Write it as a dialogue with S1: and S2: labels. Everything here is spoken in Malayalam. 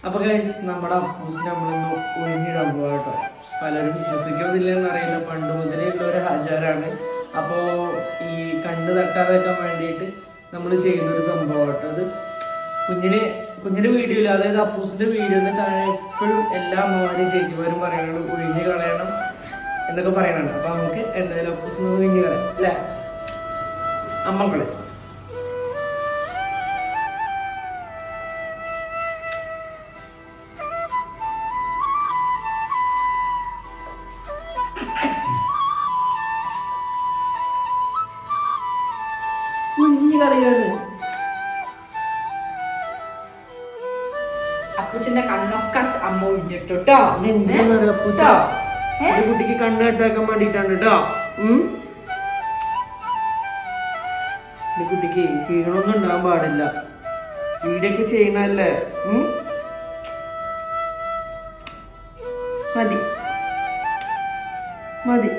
S1: അപ്പൊ ഗൈസ് നമ്മുടെ അപ്പൂസിനെ നമ്മളൊന്ന് ഒഴിഞ്ഞിടാൻ പോവാ കേട്ടോ. പലരും വിശ്വസിക്കുന്നില്ലെന്ന് അറിയില്ല, പണ്ട് മുതലേ ഉള്ള ഒരു ആചാരമാണ്. അപ്പോൾ ഈ കണ്ണ് തട്ടാതെ വെക്കാൻ വേണ്ടിയിട്ട് നമ്മൾ ചെയ്യുന്നൊരു സംഭവം കേട്ടോ. അത് കുഞ്ഞിൻ്റെ വീഡിയോയിൽ, അതായത് അപ്പൂസിൻ്റെ വീഡിയോയിൽ താഴെ എപ്പോഴും എല്ലാ അമ്മമാരും ചേച്ചിമാരും പറയണത് ഒഴിഞ്ഞ് കളയണം എന്നൊക്കെ പറയണുണ്ട്. അപ്പോൾ നമുക്ക് എന്തായാലും അപ്പൂസിന് ഒഴിഞ്ഞ് കളയാം അല്ലേ അമ്മക്കളെ. കുഞ്ഞു കളിയാണ്.
S2: അപ്പൂച്ചിന്റെ കണ്ണൊക്കെ അമ്മ ഒഴിഞ്ഞിട്ടോ.
S1: കുട്ടിക്ക് കണ്ണ് കെട്ടാക്കാൻ വേണ്ടിട്ടാണ് കേട്ടോ. കുട്ടിക്ക് ക്ഷീണമൊന്നും ഉണ്ടാകാൻ പാടില്ല. വീടൊക്കെ ചെയ്യണല്ലേ.
S2: മതി മതി.